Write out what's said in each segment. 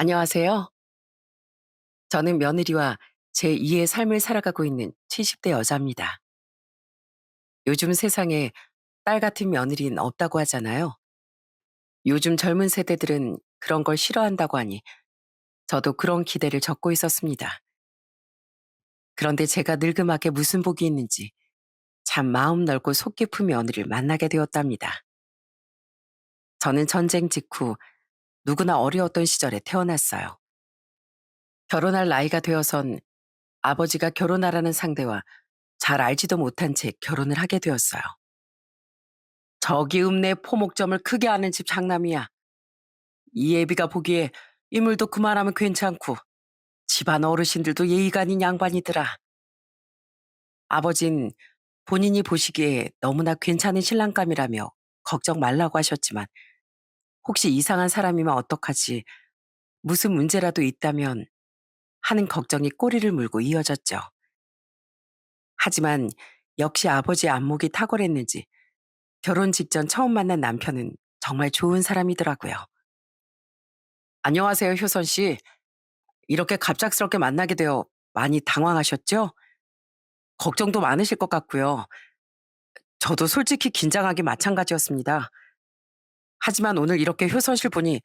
안녕하세요. 저는 며느리와 제2의 삶을 살아가고 있는 70대 여자입니다. 요즘 세상에 딸 같은 며느리는 없다고 하잖아요. 요즘 젊은 세대들은 그런 걸 싫어한다고 하니 저도 그런 기대를 적고 있었습니다. 그런데 제가 늙음하게 무슨 복이 있는지 참 마음 넓고 속 깊은 며느리를 만나게 되었답니다. 저는 전쟁 직후 누구나 어려웠던 시절에 태어났어요. 결혼할 나이가 되어선 아버지가 결혼하라는 상대와 잘 알지도 못한 채 결혼을 하게 되었어요. 저기 읍내 포목점을 크게 하는 집 장남이야. 이 애비가 보기에 인물도 그만하면 괜찮고 집안 어르신들도 예의가 아닌 양반이더라. 아버진 본인이 보시기에 너무나 괜찮은 신랑감이라며 걱정 말라고 하셨지만 혹시 이상한 사람이면 어떡하지, 무슨 문제라도 있다면 하는 걱정이 꼬리를 물고 이어졌죠. 하지만 역시 아버지의 안목이 탁월했는지 결혼 직전 처음 만난 남편은 정말 좋은 사람이더라고요. 안녕하세요, 효선 씨. 이렇게 갑작스럽게 만나게 되어 많이 당황하셨죠? 걱정도 많으실 것 같고요. 저도 솔직히 긴장하기 마찬가지였습니다. 하지만 오늘 이렇게 효선실 보니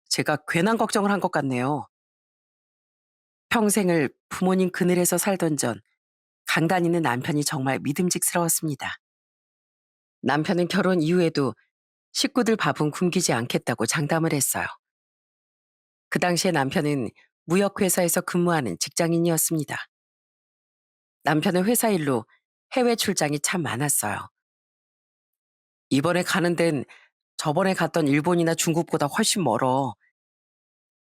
제가 괜한 걱정을 한 것 같네요. 평생을 부모님 그늘에서 살던 전 강단 있는 남편이 정말 믿음직스러웠습니다. 남편은 결혼 이후에도 식구들 밥은 굶기지 않겠다고 장담을 했어요. 그 당시에 남편은 무역회사에서 근무하는 직장인이었습니다. 남편은 회사 일로 해외 출장이 참 많았어요. 이번에 가는 데는 저번에 갔던 일본이나 중국보다 훨씬 멀어.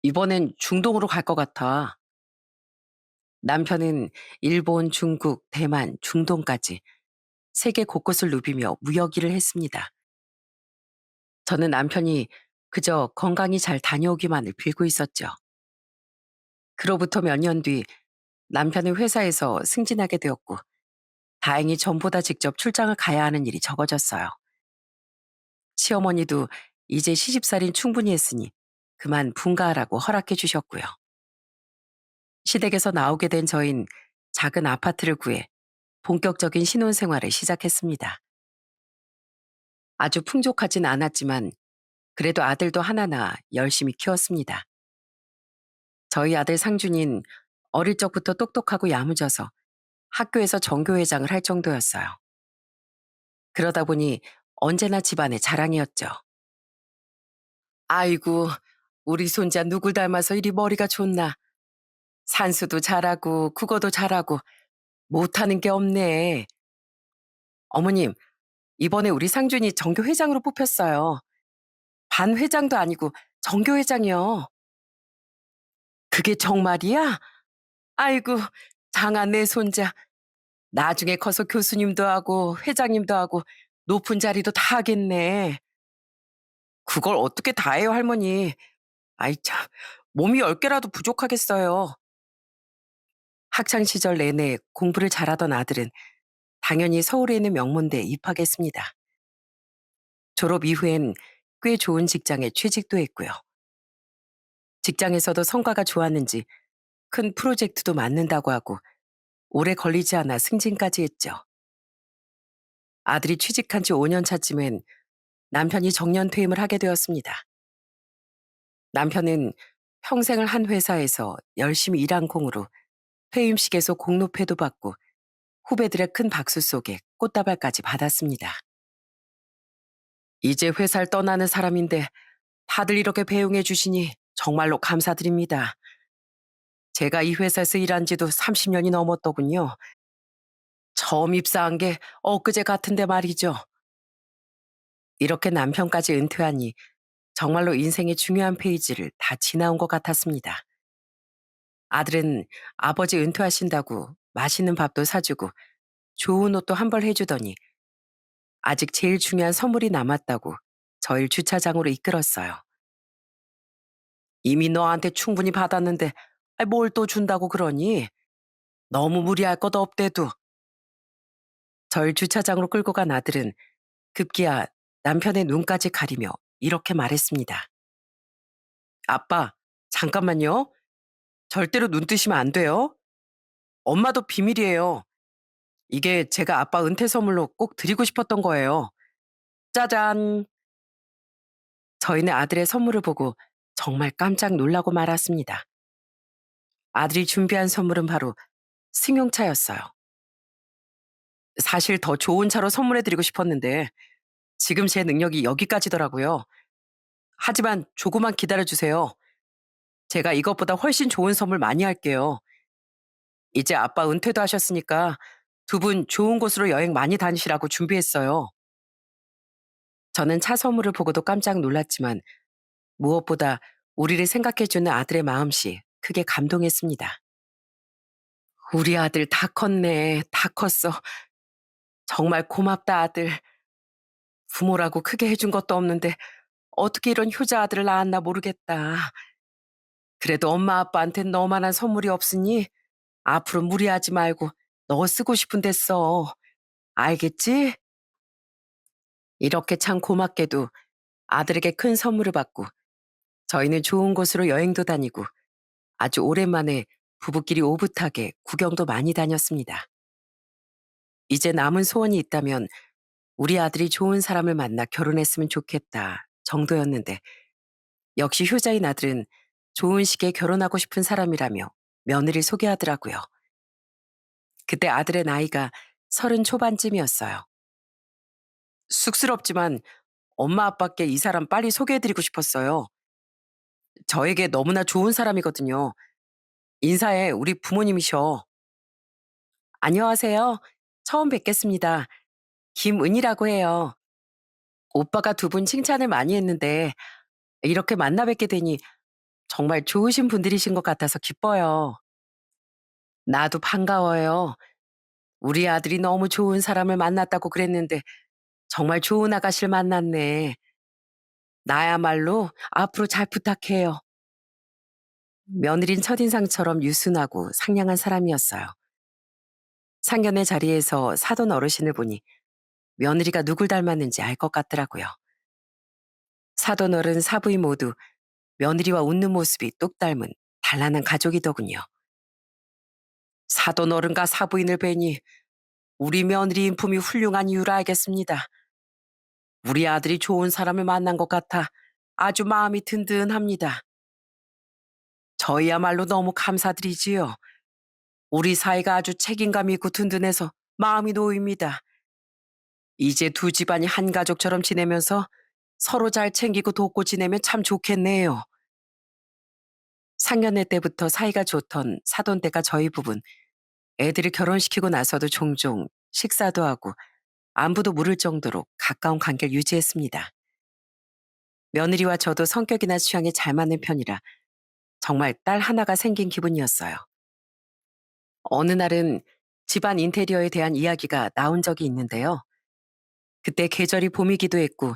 이번엔 중동으로 갈 것 같아. 남편은 일본, 중국, 대만, 중동까지 세계 곳곳을 누비며 무역 일을 했습니다. 저는 남편이 그저 건강히 잘 다녀오기만을 빌고 있었죠. 그로부터 몇 년 뒤 남편은 회사에서 승진하게 되었고 다행히 전보다 직접 출장을 가야 하는 일이 적어졌어요. 시어머니도 이제 시집살인 충분히 했으니 그만 분가하라고 허락해 주셨고요. 시댁에서 나오게 된 저흰 작은 아파트를 구해 본격적인 신혼생활을 시작했습니다. 아주 풍족하진 않았지만 그래도 아들도 하나나 열심히 키웠습니다. 저희 아들 상준인 어릴 적부터 똑똑하고 야무져서 학교에서 전교회장을 할 정도였어요. 그러다 보니 언제나 집안의 자랑이었죠. 아이고, 우리 손자 누굴 닮아서 이리 머리가 좋나. 산수도 잘하고 국어도 잘하고 못하는 게 없네. 어머님, 이번에 우리 상준이 전교회장으로 뽑혔어요. 반회장도 아니고 전교회장이요. 그게 정말이야? 아이고, 장한 내 손자. 나중에 커서 교수님도 하고 회장님도 하고 높은 자리도 다 하겠네. 그걸 어떻게 다 해요, 할머니. 아이 참, 몸이 10개라도 부족하겠어요. 학창 시절 내내 공부를 잘하던 아들은 당연히 서울에 있는 명문대에 입학했습니다. 졸업 이후엔 꽤 좋은 직장에 취직도 했고요. 직장에서도 성과가 좋았는지 큰 프로젝트도 맡는다고 하고 오래 걸리지 않아 승진까지 했죠. 아들이 취직한 지 5년 차쯤엔 남편이 정년 퇴임을 하게 되었습니다. 남편은 평생을 한 회사에서 열심히 일한 공으로 퇴임식에서 공로패도 받고 후배들의 큰 박수 속에 꽃다발까지 받았습니다. 이제 회사를 떠나는 사람인데 다들 이렇게 배웅해 주시니 정말로 감사드립니다. 제가 이 회사에서 일한 지도 30년이 넘었더군요. 처음 입사한 게 엊그제 같은데 말이죠. 이렇게 남편까지 은퇴하니 정말로 인생의 중요한 페이지를 다 지나온 것 같았습니다. 아들은 아버지 은퇴하신다고 맛있는 밥도 사주고 좋은 옷도 한 벌 해주더니 아직 제일 중요한 선물이 남았다고 저를 주차장으로 이끌었어요. 이미 너한테 충분히 받았는데 뭘 또 준다고 그러니? 너무 무리할 것 없대도. 절 주차장으로 끌고 간 아들은 급기야 남편의 눈까지 가리며 이렇게 말했습니다. 아빠, 잠깐만요. 절대로 눈 뜨시면 안 돼요. 엄마도 비밀이에요. 이게 제가 아빠 은퇴 선물로 꼭 드리고 싶었던 거예요. 짜잔. 저희는 아들의 선물을 보고 정말 깜짝 놀라고 말았습니다. 아들이 준비한 선물은 바로 승용차였어요. 사실 더 좋은 차로 선물해 드리고 싶었는데 지금 제 능력이 여기까지더라고요. 하지만 조금만 기다려 주세요. 제가 이것보다 훨씬 좋은 선물 많이 할게요. 이제 아빠 은퇴도 하셨으니까 두 분 좋은 곳으로 여행 많이 다니시라고 준비했어요. 저는 차 선물을 보고도 깜짝 놀랐지만 무엇보다 우리를 생각해주는 아들의 마음씨 크게 감동했습니다. 우리 아들 다 컸네. 다 컸어. 정말 고맙다 아들. 부모라고 크게 해준 것도 없는데 어떻게 이런 효자 아들을 낳았나 모르겠다. 그래도 엄마 아빠한텐 너만한 선물이 없으니 앞으로 무리하지 말고 너 쓰고 싶은 데 써. 알겠지? 이렇게 참 고맙게도 아들에게 큰 선물을 받고 저희는 좋은 곳으로 여행도 다니고 아주 오랜만에 부부끼리 오붓하게 구경도 많이 다녔습니다. 이제 남은 소원이 있다면 우리 아들이 좋은 사람을 만나 결혼했으면 좋겠다 정도였는데 역시 효자인 아들은 좋은 시기에 결혼하고 싶은 사람이라며 며느리를 소개하더라고요. 그때 아들의 나이가 30 초반쯤이었어요. 쑥스럽지만 엄마 아빠께 이 사람 빨리 소개해드리고 싶었어요. 저에게 너무나 좋은 사람이거든요. 인사해, 우리 부모님이셔. 안녕하세요. 처음 뵙겠습니다. 김은이라고 해요. 오빠가 두 분 칭찬을 많이 했는데 이렇게 만나 뵙게 되니 정말 좋으신 분들이신 것 같아서 기뻐요. 나도 반가워요. 우리 아들이 너무 좋은 사람을 만났다고 그랬는데 정말 좋은 아가씨를 만났네. 나야말로 앞으로 잘 부탁해요. 며느린 첫인상처럼 유순하고 상냥한 사람이었어요. 상견례 자리에서 사돈 어르신을 보니 며느리가 누굴 닮았는지 알 것 같더라고요. 사돈 어른 사부인 모두 며느리와 웃는 모습이 똑 닮은 단란한 가족이더군요. 사돈 어른과 사부인을 뵈니 우리 며느리 인품이 훌륭한 이유를 알겠습니다. 우리 아들이 좋은 사람을 만난 것 같아 아주 마음이 든든합니다. 저희야말로 너무 감사드리지요. 우리 사이가 아주 책임감 있고 든든해서 마음이 놓입니다. 이제 두 집안이 한 가족처럼 지내면서 서로 잘 챙기고 돕고 지내면 참 좋겠네요. 상견례 때부터 사이가 좋던 사돈 댁과 저희 부분, 애들을 결혼시키고 나서도 종종 식사도 하고 안부도 물을 정도로 가까운 관계를 유지했습니다. 며느리와 저도 성격이나 취향이 잘 맞는 편이라 정말 딸 하나가 생긴 기분이었어요. 어느 날은 집안 인테리어에 대한 이야기가 나온 적이 있는데요. 그때 계절이 봄이기도 했고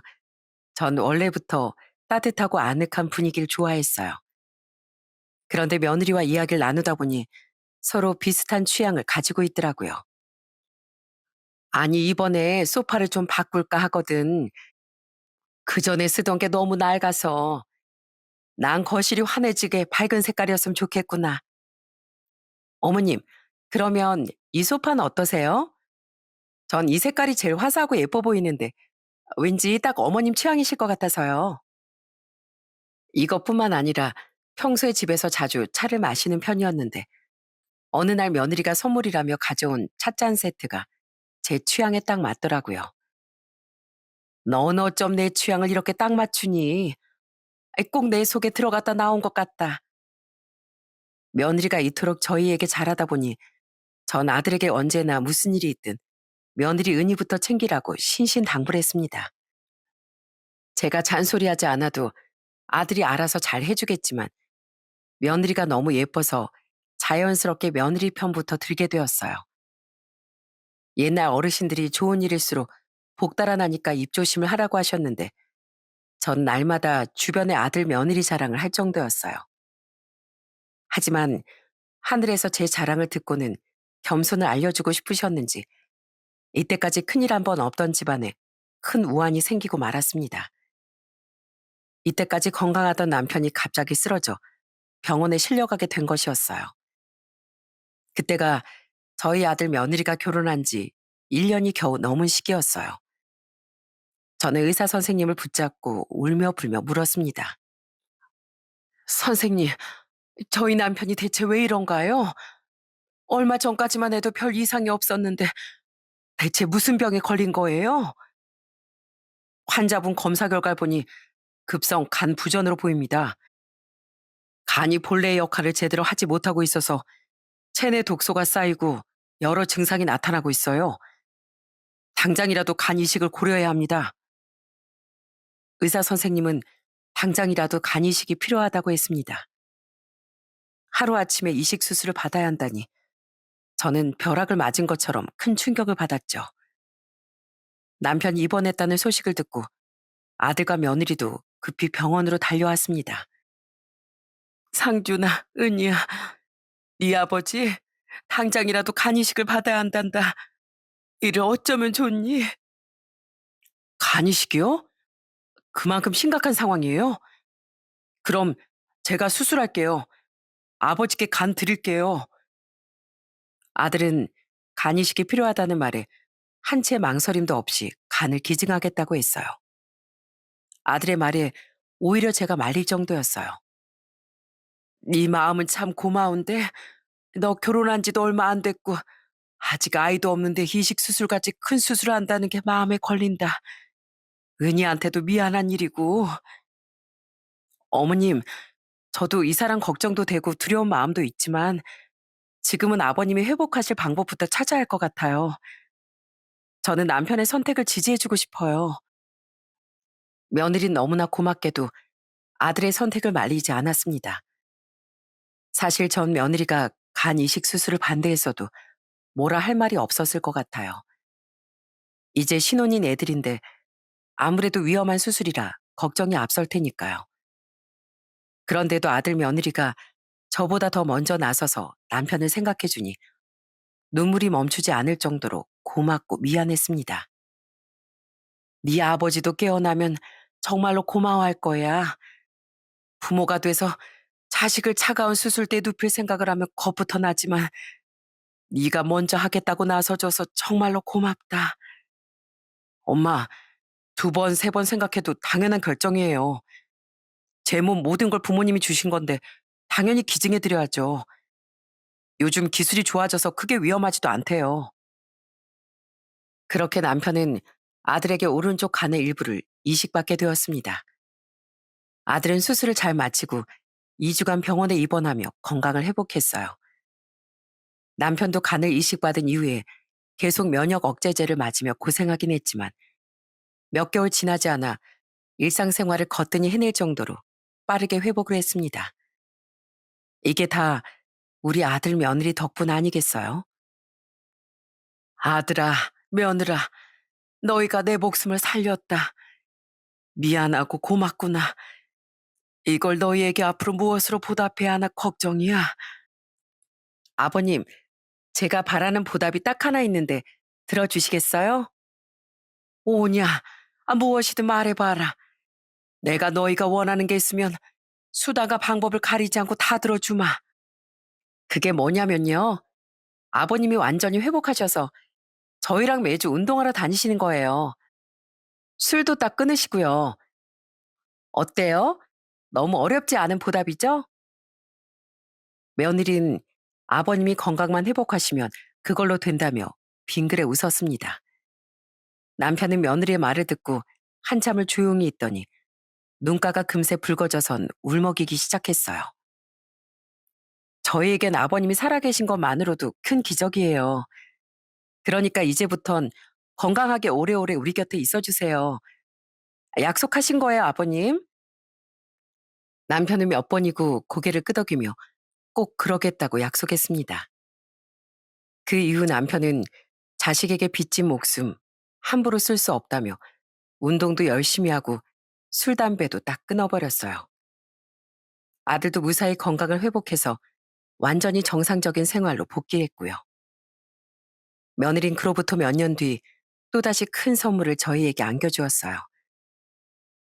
전 원래부터 따뜻하고 아늑한 분위기를 좋아했어요. 그런데 며느리와 이야기를 나누다 보니 서로 비슷한 취향을 가지고 있더라고요. 아니, 이번에 소파를 좀 바꿀까 하거든. 그 전에 쓰던 게 너무 낡아서 난 거실이 환해지게 밝은 색깔이었으면 좋겠구나. 어머님, 그러면 이 소파는 어떠세요? 전 이 색깔이 제일 화사하고 예뻐 보이는데 왠지 딱 어머님 취향이실 것 같아서요. 이것뿐만 아니라 평소에 집에서 자주 차를 마시는 편이었는데 어느 날 며느리가 선물이라며 가져온 찻잔 세트가 제 취향에 딱 맞더라고요. 넌 어쩜 내 취향을 이렇게 딱 맞추니? 꼭 내 속에 들어갔다 나온 것 같다. 며느리가 이토록 저희에게 잘하다 보니 전 아들에게 언제나 무슨 일이 있든 며느리 은희부터 챙기라고 신신당부했습니다. 제가 잔소리하지 않아도 아들이 알아서 잘 해주겠지만 며느리가 너무 예뻐서 자연스럽게 며느리 편부터 들게 되었어요. 옛날 어르신들이 좋은 일일수록 복 달아나니까 입조심을 하라고 하셨는데 전 날마다 주변의 아들 며느리 자랑을 할 정도였어요. 하지만 하늘에서 제 자랑을 듣고는 겸손을 알려주고 싶으셨는지 이때까지 큰일 한 번 없던 집안에 큰 우환이 생기고 말았습니다. 이때까지 건강하던 남편이 갑자기 쓰러져 병원에 실려가게 된 것이었어요. 그때가 저희 아들 며느리가 결혼한 지 1년이 겨우 넘은 시기였어요. 저는 의사 선생님을 붙잡고 울며 불며 물었습니다. 선생님, 저희 남편이 대체 왜 이런가요? 얼마 전까지만 해도 별 이상이 없었는데 대체 무슨 병에 걸린 거예요? 환자분 검사 결과를 보니 급성 간 부전으로 보입니다. 간이 본래의 역할을 제대로 하지 못하고 있어서 체내 독소가 쌓이고 여러 증상이 나타나고 있어요. 당장이라도 간 이식을 고려해야 합니다. 의사 선생님은 당장이라도 간 이식이 필요하다고 했습니다. 하루아침에 이식 수술을 받아야 한다니 저는 벼락을 맞은 것처럼 큰 충격을 받았죠. 남편이 입원했다는 소식을 듣고 아들과 며느리도 급히 병원으로 달려왔습니다. 상준아, 은희야, 네 아버지 당장이라도 간 이식을 받아야 한단다. 이를 어쩌면 좋니? 간 이식이요? 그만큼 심각한 상황이에요? 그럼 제가 수술할게요. 아버지께 간 드릴게요. 아들은 간 이식이 필요하다는 말에 한 채 망설임도 없이 간을 기증하겠다고 했어요. 아들의 말에 오히려 제가 말릴 정도였어요. 네 마음은 참 고마운데 너 결혼한 지도 얼마 안 됐고 아직 아이도 없는데 이식 수술같이 큰 수술을 한다는 게 마음에 걸린다. 은희한테도 미안한 일이고. 어머님, 저도 이 사람 걱정도 되고 두려운 마음도 있지만 지금은 아버님이 회복하실 방법부터 찾아야 할 것 같아요. 저는 남편의 선택을 지지해주고 싶어요. 며느리는 너무나 고맙게도 아들의 선택을 말리지 않았습니다. 사실 전 며느리가 간 이식 수술을 반대했어도 뭐라 할 말이 없었을 것 같아요. 이제 신혼인 애들인데 아무래도 위험한 수술이라 걱정이 앞설 테니까요. 그런데도 아들 며느리가 저보다 더 먼저 나서서 남편을 생각해주니 눈물이 멈추지 않을 정도로 고맙고 미안했습니다. 네 아버지도 깨어나면 정말로 고마워할 거야. 부모가 돼서 자식을 차가운 수술대에 눕힐 생각을 하면 겁부터 나지만 네가 먼저 하겠다고 나서줘서 정말로 고맙다. 엄마, 두 번, 세 번 생각해도 당연한 결정이에요. 제 몸 모든 걸 부모님이 주신 건데 당연히 기증해드려야죠. 요즘 기술이 좋아져서 크게 위험하지도 않대요. 그렇게 남편은 아들에게 오른쪽 간의 일부를 이식받게 되었습니다. 아들은 수술을 잘 마치고 2주간 병원에 입원하며 건강을 회복했어요. 남편도 간을 이식받은 이후에 계속 면역 억제제를 맞으며 고생하긴 했지만 몇 개월 지나지 않아 일상생활을 거뜬히 해낼 정도로 빠르게 회복을 했습니다. 이게 다 우리 아들 며느리 덕분 아니겠어요? 아들아, 며느라, 너희가 내 목숨을 살렸다. 미안하고 고맙구나. 이걸 너희에게 앞으로 무엇으로 보답해야 하나 걱정이야. 아버님, 제가 바라는 보답이 딱 하나 있는데 들어주시겠어요? 오냐, 무엇이든 말해봐라. 내가 너희가 원하는 게 있으면 수단과 방법을 가리지 않고 다 들어주마. 그게 뭐냐면요. 아버님이 완전히 회복하셔서 저희랑 매주 운동하러 다니시는 거예요. 술도 딱 끊으시고요. 어때요? 너무 어렵지 않은 보답이죠? 며느리는 아버님이 건강만 회복하시면 그걸로 된다며 빙그레 웃었습니다. 남편은 며느리의 말을 듣고 한참을 조용히 있더니 눈가가 금세 붉어져선 울먹이기 시작했어요. 저희에겐 아버님이 살아계신 것만으로도 큰 기적이에요. 그러니까 이제부턴 건강하게 오래오래 우리 곁에 있어주세요. 약속하신 거예요, 아버님? 남편은 몇 번이고 고개를 끄덕이며 꼭 그러겠다고 약속했습니다. 그 이후 남편은 자식에게 빚진 목숨 함부로 쓸 수 없다며 운동도 열심히 하고 술, 담배도 딱 끊어버렸어요. 아들도 무사히 건강을 회복해서 완전히 정상적인 생활로 복귀했고요. 며느린 그로부터 몇 년 뒤 또다시 큰 선물을 저희에게 안겨주었어요.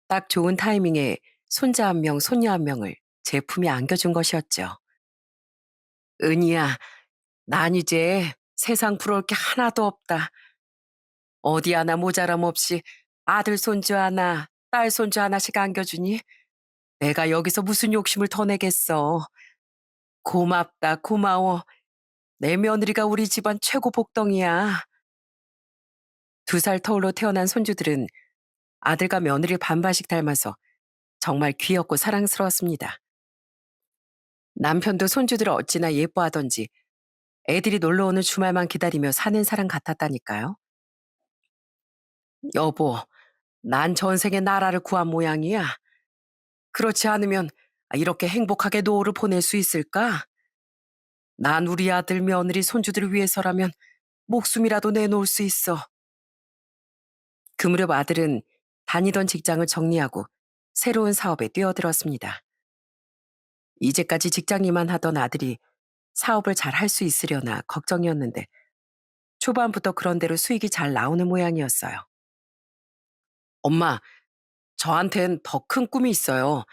딱 좋은 타이밍에 손자 한 명, 손녀 한 명을 제 품에 안겨준 것이었죠. 은희야, 난 이제 세상 부러울 게 하나도 없다. 어디 하나 모자람 없이 아들 손주 하나, 딸 손주 하나씩 안겨주니 내가 여기서 무슨 욕심을 더 내겠어. 고맙다, 고마워. 내 며느리가 우리 집안 최고 복덩이야. 2살 터울로 태어난 손주들은 아들과 며느리를 반반씩 닮아서 정말 귀엽고 사랑스러웠습니다. 남편도 손주들을 어찌나 예뻐하던지 애들이 놀러 오는 주말만 기다리며 사는 사람 같았다니까요. 여보, 난 전생에 나라를 구한 모양이야. 그렇지 않으면 이렇게 행복하게 노후를 보낼 수 있을까? 난 우리 아들, 며느리, 손주들을 위해서라면 목숨이라도 내놓을 수 있어. 그 무렵 아들은 다니던 직장을 정리하고 새로운 사업에 뛰어들었습니다. 이제까지 직장일만 하던 아들이 사업을 잘 할 수 있으려나 걱정이었는데 초반부터 그런 대로 수익이 잘 나오는 모양이었어요. 엄마, 저한텐 더 큰 꿈이 있어요.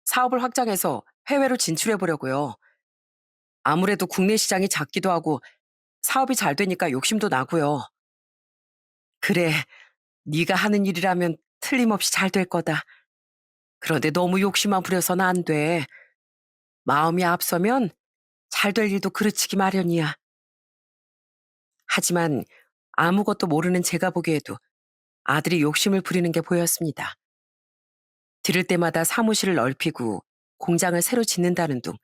사업을 확장해서 해외로 진출해 보려고요. 아무래도 국내 시장이 작기도 하고 사업이 잘 되니까 욕심도 나고요. 그래, 네가 하는 일이라면 틀림없이 잘 될 거다. 그런데 너무 욕심만 부려서는 안 돼. 마음이 앞서면 잘 될 일도 그르치기 마련이야. 하지만 아무것도 모르는 제가 보기에도 아들이 욕심을 부리는 게 보였습니다. 들을 때마다 사무실을 넓히고 공장을 새로 짓는다는 둥,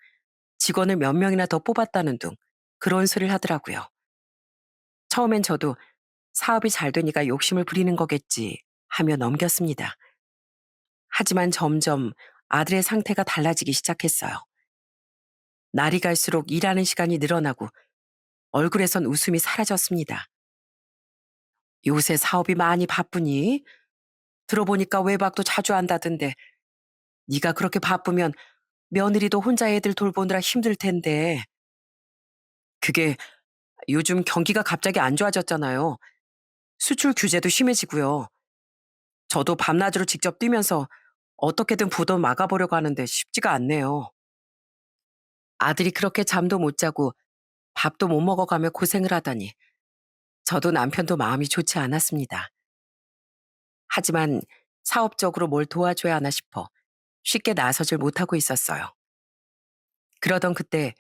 직원을 몇 명이나 더 뽑았다는 둥, 그런 소리를 하더라고요. 처음엔 저도 사업이 잘 되니까 욕심을 부리는 거겠지 하며 넘겼습니다. 하지만 점점 아들의 상태가 달라지기 시작했어요. 날이 갈수록 일하는 시간이 늘어나고 얼굴에선 웃음이 사라졌습니다. 요새 사업이 많이 바쁘니? 들어보니까 외박도 자주 한다던데 네가 그렇게 바쁘면 며느리도 혼자 애들 돌보느라 힘들 텐데. 그게 요즘 경기가 갑자기 안 좋아졌잖아요. 수출 규제도 심해지고요. 저도 밤낮으로 직접 뛰면서 어떻게든 부도 막아보려고 하는데 쉽지가 않네요. 아들이 그렇게 잠도 못 자고 밥도 못 먹어가며 고생을 하다니 저도 남편도 마음이 좋지 않았습니다. 하지만 사업적으로 뭘 도와줘야 하나 싶어 쉽게 나서질 못하고 있었어요. 그러던 그때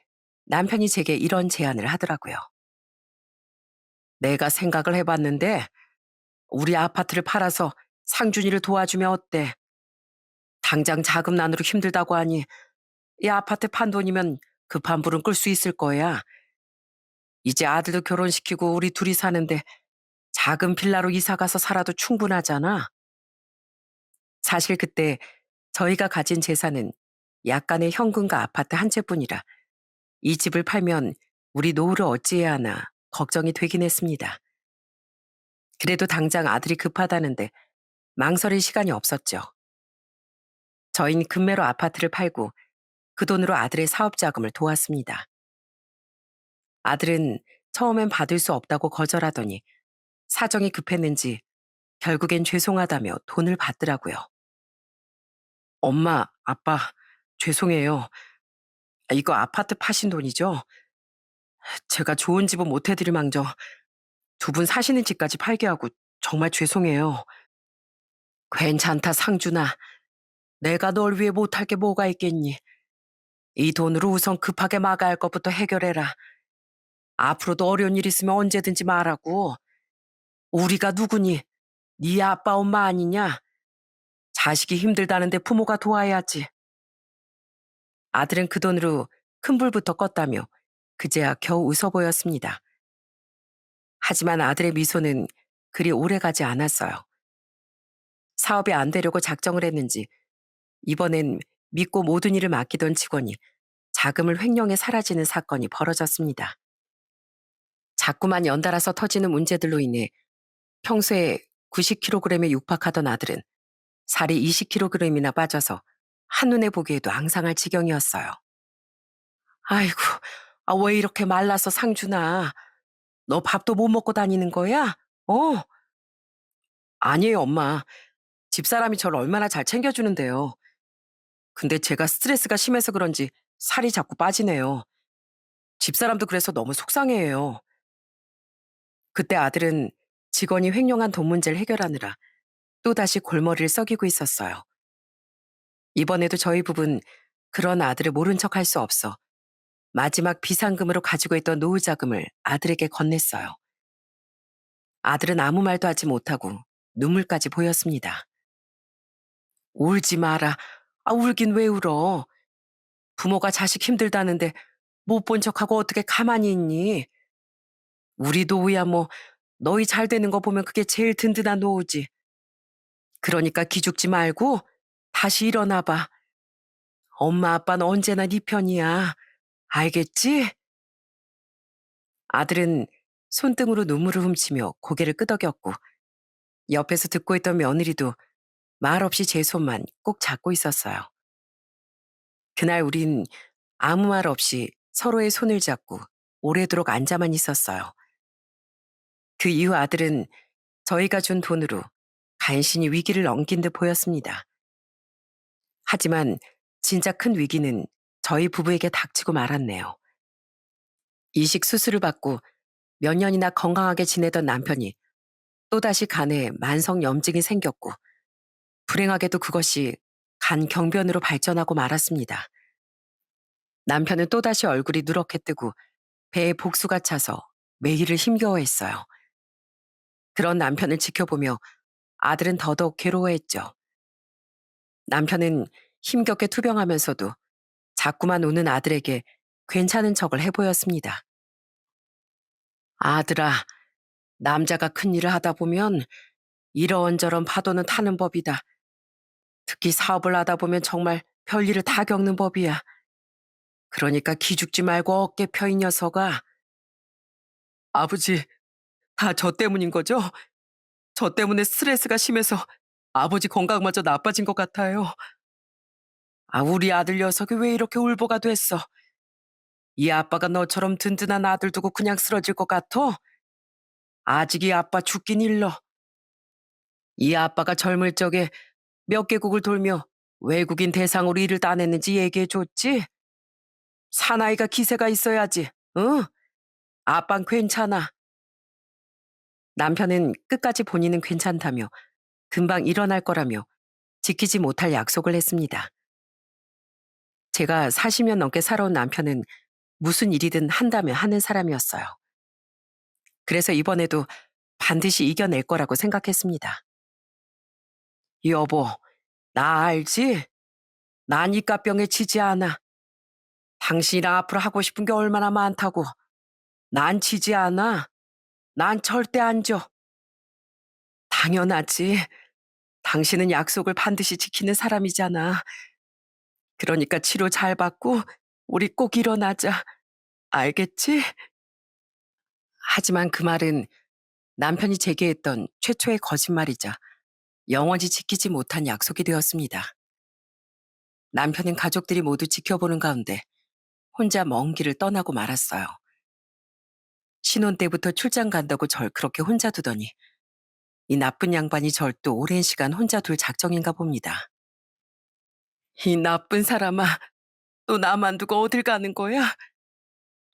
남편이 제게 이런 제안을 하더라고요. 내가 생각을 해봤는데 우리 아파트를 팔아서 상준이를 도와주면 어때? 당장 자금난으로 힘들다고 하니 이 아파트 판 돈이면 급한 불은 끌 수 있을 거야. 이제 아들도 결혼시키고 우리 둘이 사는데 작은 빌라로 이사 가서 살아도 충분하잖아. 사실 그때 저희가 가진 재산은 약간의 현금과 아파트 한 채뿐이라 이 집을 팔면 우리 노후를 어찌해야 하나 걱정이 되긴 했습니다. 그래도 당장 아들이 급하다는데 망설일 시간이 없었죠. 저희는 금매로 아파트를 팔고 그 돈으로 아들의 사업 자금을 도왔습니다. 아들은 처음엔 받을 수 없다고 거절하더니 사정이 급했는지 결국엔 죄송하다며 돈을 받더라고요. 엄마, 아빠, 죄송해요. 이거 아파트 파신 돈이죠? 제가 좋은 집은 못 해드릴 망정 두 분 사시는 집까지 팔게 하고 정말 죄송해요. 괜찮다, 상준아. 내가 널 위해 못할 게 뭐가 있겠니? 이 돈으로 우선 급하게 막아야 할 것부터 해결해라. 앞으로도 어려운 일 있으면 언제든지 말하고. 우리가 누구니? 네 아빠 엄마 아니냐? 자식이 힘들다는데 부모가 도와야지. 아들은 그 돈으로 큰 불부터 껐다며 그제야 겨우 웃어 보였습니다. 하지만 아들의 미소는 그리 오래가지 않았어요. 사업이 안 되려고 작정을 했는지 이번엔 믿고 모든 일을 맡기던 직원이 자금을 횡령해 사라지는 사건이 벌어졌습니다. 자꾸만 연달아서 터지는 문제들로 인해 평소에 90kg에 육박하던 아들은 살이 20kg이나 빠져서 한눈에 보기에도 앙상할 지경이었어요. 아이고, 왜 이렇게 말라서 상준아. 너 밥도 못 먹고 다니는 거야? 어? 아니에요, 엄마. 집사람이 저를 얼마나 잘 챙겨주는데요. 근데 제가 스트레스가 심해서 그런지 살이 자꾸 빠지네요. 집사람도 그래서 너무 속상해해요. 그때 아들은 직원이 횡령한 돈 문제를 해결하느라 또다시 골머리를 썩이고 있었어요. 이번에도 저희 부부는 그런 아들을 모른 척할 수 없어 마지막 비상금으로 가지고 있던 노후 자금을 아들에게 건넸어요. 아들은 아무 말도 하지 못하고 눈물까지 보였습니다. 울지 마라. 아, 울긴 왜 울어? 부모가 자식 힘들다는데 못 본 척하고 어떻게 가만히 있니? 우리 노후야 뭐 너희 잘 되는 거 보면 그게 제일 든든한 노후지. 그러니까 기죽지 말고 다시 일어나 봐. 엄마 아빠는 언제나 네 편이야. 알겠지? 아들은 손등으로 눈물을 훔치며 고개를 끄덕였고 옆에서 듣고 있던 며느리도 말없이 제 손만 꼭 잡고 있었어요. 그날 우린 아무 말 없이 서로의 손을 잡고 오래도록 앉아만 있었어요. 그 이후 아들은 저희가 준 돈으로 간신히 위기를 넘긴 듯 보였습니다. 하지만 진짜 큰 위기는 저희 부부에게 닥치고 말았네요. 이식 수술을 받고 몇 년이나 건강하게 지내던 남편이 또다시 간에 만성 염증이 생겼고 불행하게도 그것이 간 경변으로 발전하고 말았습니다. 남편은 또다시 얼굴이 누렇게 뜨고 배에 복수가 차서 매일을 힘겨워했어요. 그런 남편을 지켜보며 아들은 더더욱 괴로워했죠. 남편은 힘겹게 투병하면서도 자꾸만 우는 아들에게 괜찮은 척을 해보였습니다. 아들아, 남자가 큰 일을 하다 보면 이런저런 파도는 타는 법이다. 특히 사업을 하다 보면 정말 별일을 다 겪는 법이야. 그러니까 기죽지 말고 어깨 펴 이 녀석아. 아버지, 다 저 때문인 거죠? 저 때문에 스트레스가 심해서 아버지 건강마저 나빠진 것 같아요. 아, 우리 아들 녀석이 왜 이렇게 울보가 됐어? 이 아빠가 너처럼 든든한 아들 두고 그냥 쓰러질 것 같아? 아직 이 아빠 죽긴 일러. 이 아빠가 젊을 적에 몇 개국을 돌며 외국인 대상으로 일을 따냈는지 얘기해줬지? 사나이가 기세가 있어야지, 응? 아빤 괜찮아. 남편은 끝까지 본인은 괜찮다며 금방 일어날 거라며 지키지 못할 약속을 했습니다. 제가 40년 넘게 살아온 남편은 무슨 일이든 한다면 하는 사람이었어요. 그래서 이번에도 반드시 이겨낼 거라고 생각했습니다. 여보, 나 알지? 난 이과병에 지지 않아. 당신이랑 앞으로 하고 싶은 게 얼마나 많다고. 난 지지 않아. 난 절대 안 져. 당연하지. 당신은 약속을 반드시 지키는 사람이잖아. 그러니까 치료 잘 받고 우리 꼭 일어나자. 알겠지? 하지만 그 말은 남편이 제게 했던 최초의 거짓말이자 영원히 지키지 못한 약속이 되었습니다. 남편은 가족들이 모두 지켜보는 가운데 혼자 먼 길을 떠나고 말았어요. 신혼 때부터 출장 간다고 절 그렇게 혼자 두더니 이 나쁜 양반이 절 또 오랜 시간 혼자 둘 작정인가 봅니다. 이 나쁜 사람아, 또 나만 두고 어딜 가는 거야?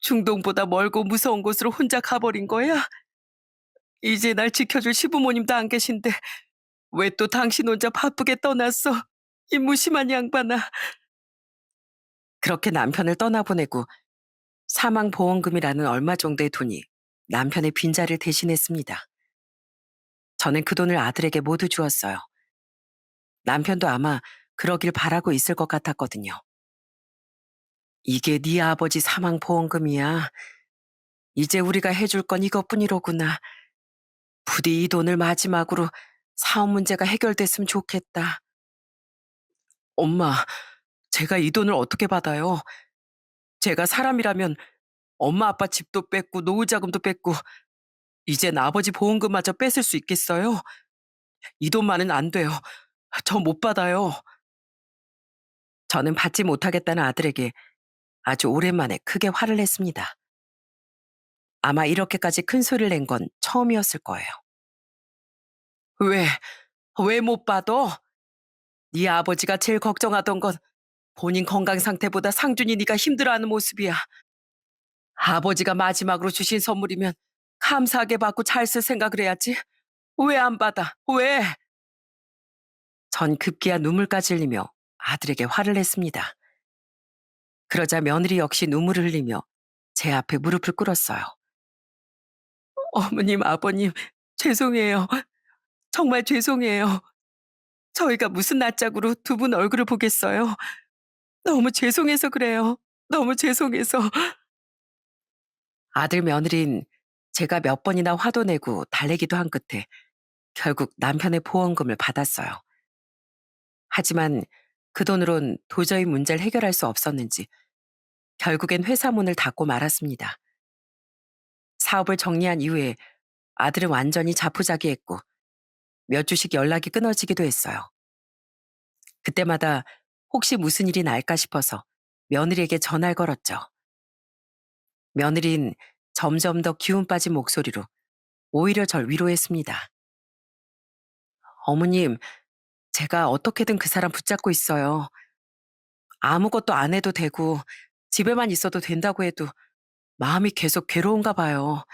중동보다 멀고 무서운 곳으로 혼자 가버린 거야? 이제 날 지켜줄 시부모님도 안 계신데 왜 또 당신 혼자 바쁘게 떠났어? 이 무심한 양반아. 그렇게 남편을 떠나보내고 사망보험금이라는 얼마 정도의 돈이 남편의 빈자를 대신했습니다. 저는 그 돈을 아들에게 모두 주었어요. 남편도 아마 그러길 바라고 있을 것 같았거든요. 이게 네 아버지 사망보험금이야. 이제 우리가 해줄 건 이것뿐이로구나. 부디 이 돈을 마지막으로 사업 문제가 해결됐으면 좋겠다. 엄마, 제가 이 돈을 어떻게 받아요? 제가 사람이라면 엄마 아빠 집도 뺏고 노후자금도 뺏고 이젠 아버지 보험금마저 뺏을 수 있겠어요? 이 돈만은 안 돼요. 저 못 받아요. 저는 받지 못하겠다는 아들에게 아주 오랜만에 크게 화를 냈습니다. 아마 이렇게까지 큰 소리를 낸 건 처음이었을 거예요. 왜? 왜 못 받아? 네 아버지가 제일 걱정하던 건 본인 건강 상태보다 상준이 네가 힘들어하는 모습이야. 아버지가 마지막으로 주신 선물이면 감사하게 받고 잘 쓸 생각을 해야지. 왜 안 받아? 왜? 전 급기야 눈물까지 흘리며 아들에게 화를 냈습니다. 그러자 며느리 역시 눈물을 흘리며 제 앞에 무릎을 꿇었어요. 어머님, 아버님, 죄송해요. 정말 죄송해요. 저희가 무슨 낯짝으로 두 분 얼굴을 보겠어요. 너무 죄송해서 그래요. 너무 죄송해서. 아들 며느린 제가 몇 번이나 화도 내고 달래기도 한 끝에 결국 남편의 보험금을 받았어요. 하지만 그 돈으론 도저히 문제를 해결할 수 없었는지 결국엔 회사 문을 닫고 말았습니다. 사업을 정리한 이후에 아들은 완전히 자포자기했고 몇 주씩 연락이 끊어지기도 했어요. 그때마다 혹시 무슨 일이 날까 싶어서 며느리에게 전화를 걸었죠. 며느린 점점 더 기운 빠진 목소리로 오히려 절 위로했습니다. 어머님, 제가 어떻게든 그 사람 붙잡고 있어요. 아무것도 안 해도 되고 집에만 있어도 된다고 해도 마음이 계속 괴로운가 봐요.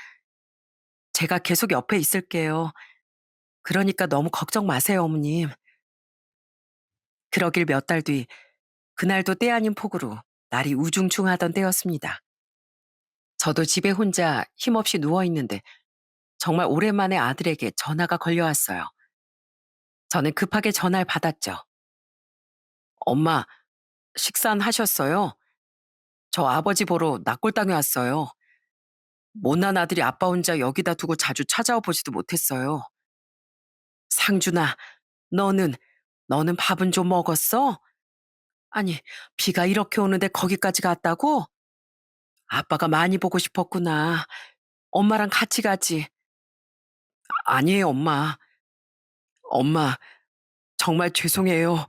제가 계속 옆에 있을게요. 그러니까 너무 걱정 마세요, 어머님. 그러길 몇 달 뒤, 그날도 때 아닌 폭우로 날이 우중충하던 때였습니다. 저도 집에 혼자 힘없이 누워있는데 정말 오랜만에 아들에게 전화가 걸려왔어요. 저는 급하게 전화를 받았죠. 엄마, 식사는 하셨어요? 저 아버지 보러 납골당에 왔어요. 못난 아들이 아빠 혼자 여기다 두고 자주 찾아와 보지도 못했어요. 상준아, 너는, 너는 밥은 좀 먹었어? 아니, 비가 이렇게 오는데 거기까지 갔다고? 아빠가 많이 보고 싶었구나. 엄마랑 같이 가지. 아니에요, 엄마. 엄마, 정말 죄송해요.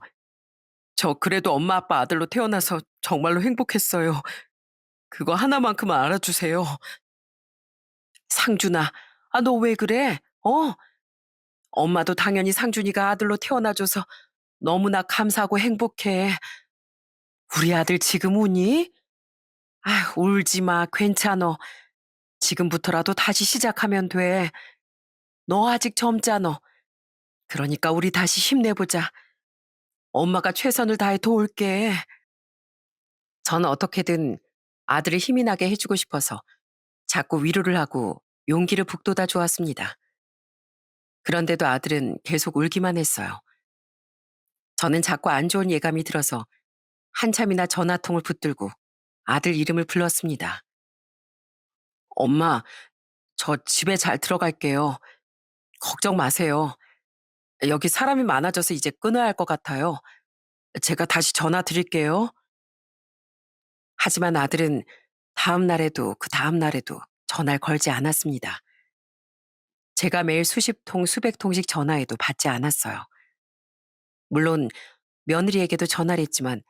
저 그래도 엄마 아빠 아들로 태어나서 정말로 행복했어요. 그거 하나만큼은 알아주세요. 상준아, 아, 너 왜 그래? 엄마도 당연히 상준이가 아들로 태어나줘서 너무나 감사하고 행복해. 우리 아들 지금 우니? 아, 울지 마. 괜찮어. 지금부터라도 다시 시작하면 돼. 너 아직 젊잖아. 그러니까 우리 다시 힘내보자. 엄마가 최선을 다해 도울게. 저는 어떻게든 아들을 힘이 나게 해주고 싶어서 자꾸 위로를 하고 용기를 북돋아 주었습니다. 그런데도 아들은 계속 울기만 했어요. 저는 자꾸 안 좋은 예감이 들어서 한참이나 전화통을 붙들고 아들 이름을 불렀습니다. 엄마, 저 집에 잘 들어갈게요. 걱정 마세요. 여기 사람이 많아져서 이제 끊어야 할 것 같아요. 제가 다시 전화 드릴게요. 하지만 아들은 다음 날에도 그 다음 날에도 전화를 걸지 않았습니다. 제가 매일 수십 통, 수백 통씩 전화해도 받지 않았어요. 물론 며느리에게도 전화를 했지만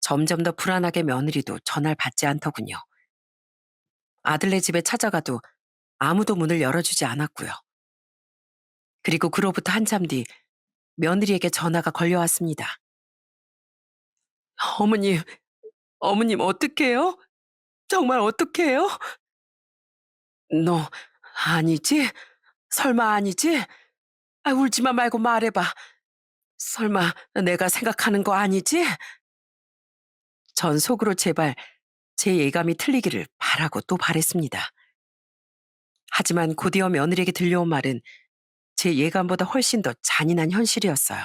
점점 더 불안하게 며느리도 전화를 받지 않더군요. 아들네 집에 찾아가도 아무도 문을 열어주지 않았고요. 그리고 그로부터 한참 뒤 며느리에게 전화가 걸려왔습니다. 어머님, 어머님 어떡해요? 정말 어떡해요? 너 아니지? 설마 아니지? 아, 울지마 말고 말해봐. 설마 내가 생각하는 거 아니지? 전 속으로 제발 제 예감이 틀리기를 바라고 또 바랬습니다. 하지만 곧이어 며느리에게 들려온 말은 제 예감보다 훨씬 더 잔인한 현실이었어요.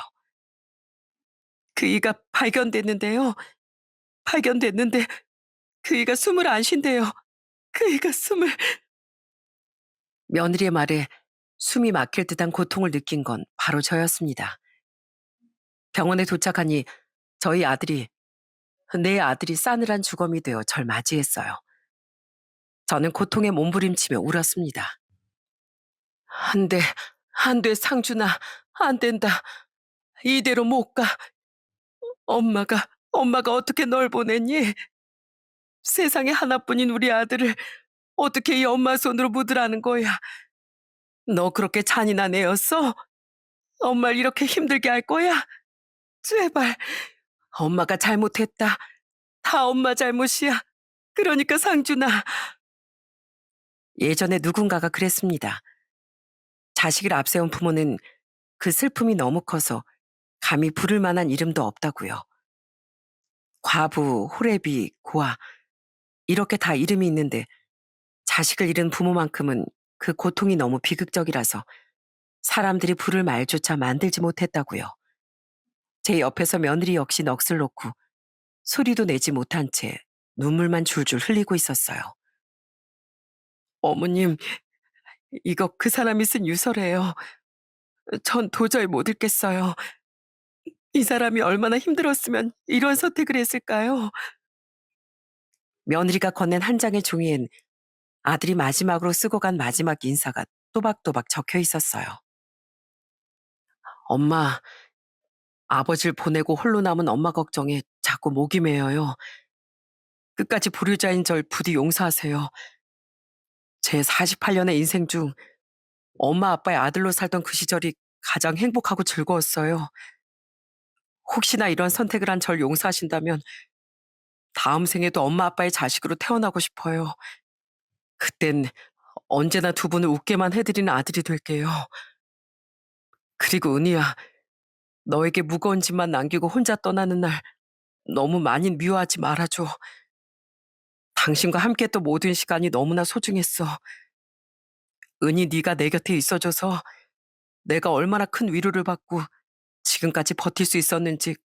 그이가 발견됐는데요. 발견됐는데 그이가 숨을 안 쉰대요. 그이가 숨을... 며느리의 말에 숨이 막힐 듯한 고통을 느낀 건 바로 저였습니다. 병원에 도착하니 저희 아들이 내 아들이 싸늘한 주검이 되어 절 맞이했어요. 저는 고통에 몸부림치며 울었습니다. 안 돼, 안 돼, 상준아, 안 된다. 이대로 못 가. 엄마가 어떻게 널 보냈니? 세상에 하나뿐인 우리 아들을 어떻게 이 엄마 손으로 묻으라는 거야? 너 그렇게 잔인한 애였어? 엄마를 이렇게 힘들게 할 거야? 제발, 엄마가 잘못했다. 다 엄마 잘못이야. 그러니까 상준아. 예전에 누군가가 그랬습니다. 자식을 앞세운 부모는 그 슬픔이 너무 커서 감히 부를 만한 이름도 없다고요. 과부, 호래비, 고아 이렇게 다 이름이 있는데 자식을 잃은 부모만큼은 그 고통이 너무 비극적이라서 사람들이 부를 말조차 만들지 못했다고요. 제 옆에서 며느리 역시 넋을 놓고 소리도 내지 못한 채 눈물만 줄줄 흘리고 있었어요. 어머님, 이거 그 사람이 쓴 유서래요. 전 도저히 못 읽겠어요. 이 사람이 얼마나 힘들었으면 이런 선택을 했을까요? 며느리가 건넨 한 장의 종이엔 아들이 마지막으로 쓰고 간 마지막 인사가 또박또박 적혀 있었어요. 엄마, 아버지를 보내고 홀로 남은 엄마 걱정에 자꾸 목이 메어요. 끝까지 불효자인 절 부디 용서하세요. 제 48년의 인생 중 엄마 아빠의 아들로 살던 그 시절이 가장 행복하고 즐거웠어요. 혹시나 이런 선택을 한 절 용서하신다면 다음 생에도 엄마 아빠의 자식으로 태어나고 싶어요. 그땐 언제나 두 분을 웃게만 해드리는 아들이 될게요. 그리고 은희야, 너에게 무거운 짐만 남기고 혼자 떠나는 날 너무 많이 미워하지 말아줘. 당신과 함께했던 모든 시간이 너무나 소중했어. 은희 네가 내 곁에 있어줘서 내가 얼마나 큰 위로를 받고 지금까지 버틸 수 있었는지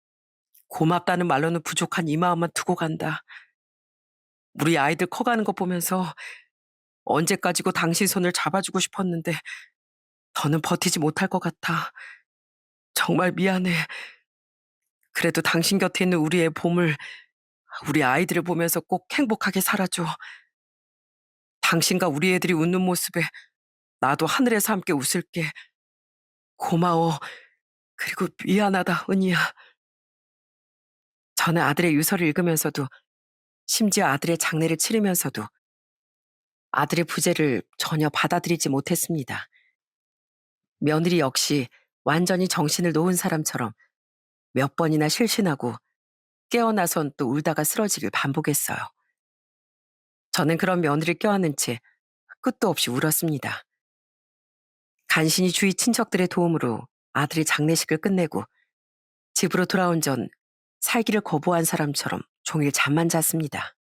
고맙다는 말로는 부족한 이 마음만 두고 간다. 우리 아이들 커가는 거 보면서 언제까지고 당신 손을 잡아주고 싶었는데 더는 버티지 못할 것 같아. 정말 미안해. 그래도 당신 곁에 있는 우리의 봄을, 우리 아이들을 보면서 꼭 행복하게 살아줘. 당신과 우리 애들이 웃는 모습에 나도 하늘에서 함께 웃을게. 고마워. 그리고 미안하다, 은희야. 저는 아들의 유서를 읽으면서도 심지어 아들의 장례를 치르면서도 아들의 부재를 전혀 받아들이지 못했습니다. 며느리 역시 완전히 정신을 놓은 사람처럼 몇 번이나 실신하고 깨어나선 또 울다가 쓰러지길 반복했어요. 저는 그런 며느리를 껴안은 채 끝도 없이 울었습니다. 간신히 주위 친척들의 도움으로 아들의 장례식을 끝내고 집으로 돌아온 전 살기를 거부한 사람처럼 종일 잠만 잤습니다.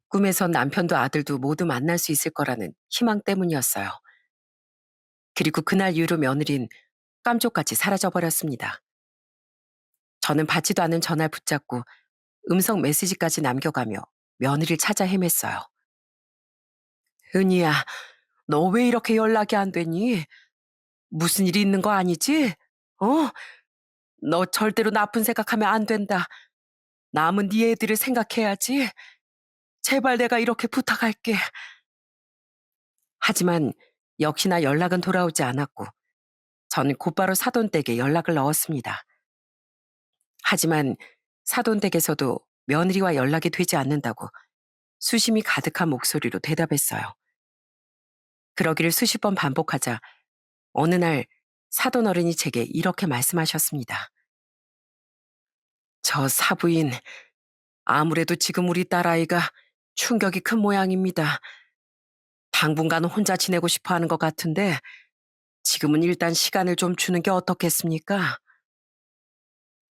꿈에선 남편도 아들도 모두 만날 수 있을 거라는 희망 때문이었어요. 그리고 그날 이후로 며느린 깜쪽같이 사라져버렸습니다. 저는 받지도 않은 전화를 붙잡고 음성 메시지까지 남겨가며 며느리를 찾아 헤맸어요. 은희야, 너 왜 이렇게 연락이 안 되니? 무슨 일이 있는 거 아니지? 어? 너 절대로 나쁜 생각하면 안 된다. 남은 네 애들을 생각해야지. 제발 내가 이렇게 부탁할게. 하지만 역시나 연락은 돌아오지 않았고 저는 곧바로 사돈댁에 연락을 넣었습니다. 하지만 사돈댁에서도 며느리와 연락이 되지 않는다고 수심이 가득한 목소리로 대답했어요. 그러기를 수십 번 반복하자 어느 날 사돈 어른이 제게 이렇게 말씀하셨습니다. 저 사부인, 아무래도 지금 우리 딸아이가 충격이 큰 모양입니다. 당분간은 혼자 지내고 싶어 하는 것 같은데 지금은 일단 시간을 좀 주는 게 어떻겠습니까?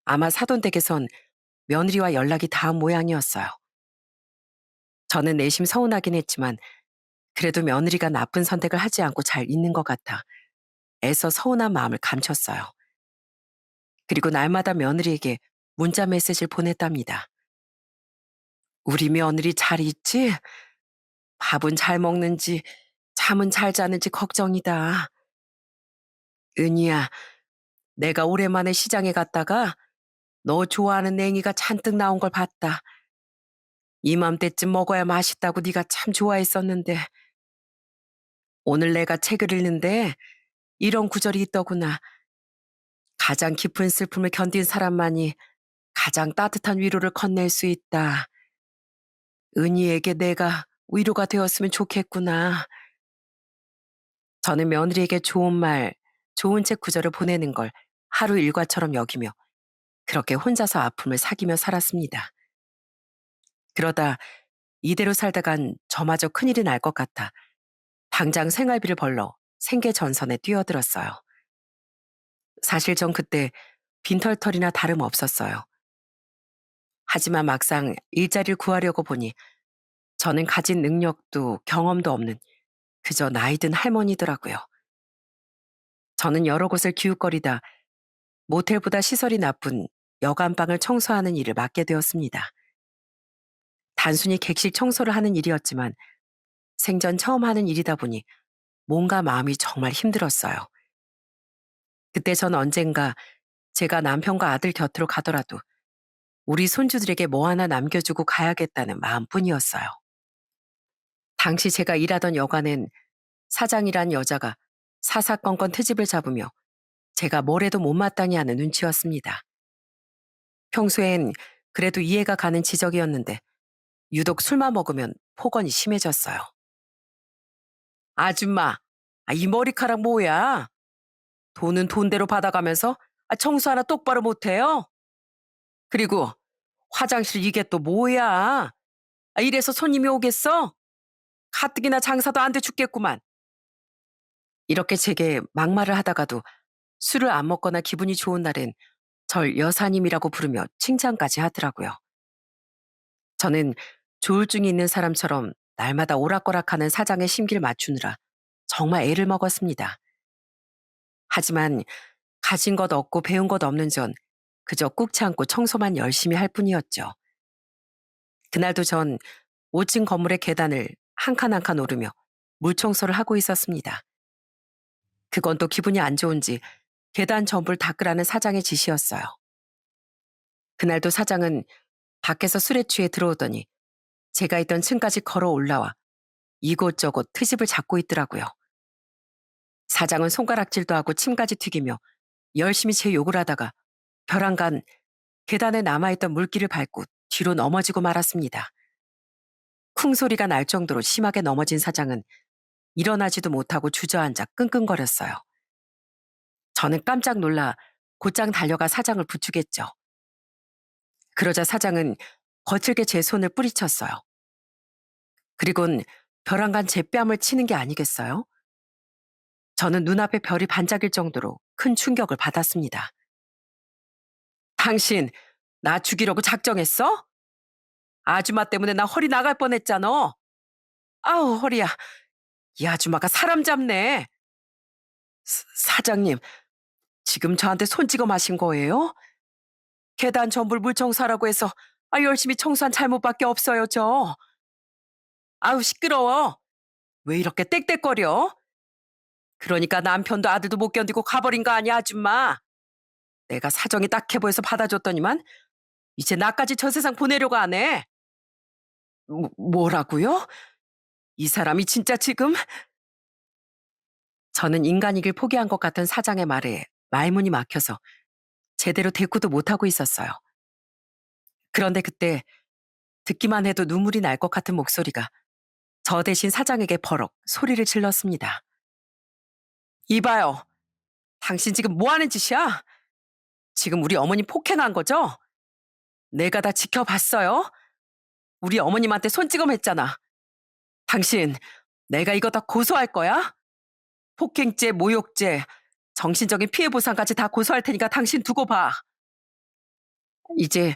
아마 사돈댁에선 며느리와 연락이 닿은 모양이었어요. 저는 내심 서운하긴 했지만 그래도 며느리가 나쁜 선택을 하지 않고 잘 있는 것 같아 애써 서운한 마음을 감췄어요. 그리고 날마다 며느리에게 문자 메시지를 보냈답니다. 우리 며느리 잘 있지? 밥은 잘 먹는지 잠은 잘 자는지 걱정이다. 은희야, 내가 오랜만에 시장에 갔다가 너 좋아하는 냉이가 잔뜩 나온 걸 봤다. 이맘때쯤 먹어야 맛있다고 네가 참 좋아했었는데 오늘 내가 책을 읽는데 이런 구절이 있더구나. 가장 깊은 슬픔을 견딘 사람만이 가장 따뜻한 위로를 건넬 수 있다. 은희에게 내가 위로가 되었으면 좋겠구나. 저는 며느리에게 좋은 말, 좋은 책 구절을 보내는 걸 하루 일과처럼 여기며 그렇게 혼자서 아픔을 사귀며 살았습니다. 그러다 이대로 살다간 저마저 큰일이 날 것 같아 당장 생활비를 벌러 생계 전선에 뛰어들었어요. 사실 전 그때 빈털털이나 다름없었어요. 하지만 막상 일자리를 구하려고 보니 저는 가진 능력도 경험도 없는 그저 나이든 할머니더라고요. 저는 여러 곳을 기웃거리다 모텔보다 시설이 나쁜 여간방을 청소하는 일을 맡게 되었습니다. 단순히 객실 청소를 하는 일이었지만 생전 처음 하는 일이다 보니 몸과 마음이 정말 힘들었어요. 그때 전 언젠가 제가 남편과 아들 곁으로 가더라도 우리 손주들에게 뭐 하나 남겨주고 가야겠다는 마음뿐이었어요. 당시 제가 일하던 여관엔 사장이란 여자가 사사건건 트집을 잡으며 제가 뭘 해도 못마땅해 하는 눈치였습니다. 평소엔 그래도 이해가 가는 지적이었는데 유독 술만 먹으면 폭언이 심해졌어요. 아줌마, 이 머리카락 뭐야? 돈은 돈대로 받아가면서 청소 하나 똑바로 못해요? 그리고 화장실 이게 또 뭐야? 이래서 손님이 오겠어? 가뜩이나 장사도 안 돼 죽겠구만. 이렇게 제게 막말을 하다가도 술을 안 먹거나 기분이 좋은 날엔 절 여사님이라고 부르며 칭찬까지 하더라고요. 저는 조울증이 있는 사람처럼 날마다 오락가락하는 사장의 심기를 맞추느라 정말 애를 먹었습니다. 하지만 가진 것 없고 배운 것 없는 전 그저 꾹 참고 청소만 열심히 할 뿐이었죠. 그날도 전 5층 건물의 계단을 한 칸 한 칸 오르며 물청소를 하고 있었습니다. 그건 또 기분이 안 좋은지 계단 전부를 닦으라는 사장의 지시였어요. 그날도 사장은 밖에서 술에 취해 들어오더니 제가 있던 층까지 걸어 올라와 이곳저곳 트집을 잡고 있더라고요. 사장은 손가락질도 하고 침까지 튀기며 열심히 제 욕을 하다가 벼랑간 계단에 남아있던 물기를 밟고 뒤로 넘어지고 말았습니다. 쿵 소리가 날 정도로 심하게 넘어진 사장은 일어나지도 못하고 주저앉아 끙끙거렸어요. 저는 깜짝 놀라 곧장 달려가 사장을 부축했죠. 그러자 사장은 거칠게 제 손을 뿌리쳤어요. 그리곤 벼랑간 제 뺨을 치는 게 아니겠어요? 저는 눈앞에 별이 반짝일 정도로 큰 충격을 받았습니다. 당신, 나 죽이려고 작정했어? 아줌마 때문에 나 허리 나갈 뻔했잖아. 아우, 허리야. 이 아줌마가 사람 잡네. 사장님, 지금 저한테 손 찍어 마신 거예요? 계단 전부를 물청소하라고 해서 열심히 청소한 잘못밖에 없어요, 저. 아우, 시끄러워. 왜 이렇게 떽떽거려? 그러니까 남편도 아들도 못 견디고 가버린 거 아니야, 아줌마. 내가 사정이 딱해 보여서 받아줬더니만 이제 나까지 저 세상 보내려고 하네. 뭐라고요? 이 사람이 진짜 지금? 저는 인간이길 포기한 것 같은 사장의 말에 말문이 막혀서 제대로 대꾸도 못하고 있었어요. 그런데 그때 듣기만 해도 눈물이 날 것 같은 목소리가 저 대신 사장에게 버럭 소리를 질렀습니다. 이봐요. 당신 지금 뭐 하는 짓이야? 지금 우리 어머니 폭행한 거죠? 내가 다 지켜봤어요. 우리 어머님한테 손찌검했잖아. 당신, 내가 이거 다 고소할 거야? 폭행죄, 모욕죄, 정신적인 피해 보상까지 다 고소할 테니까 당신 두고 봐. 이제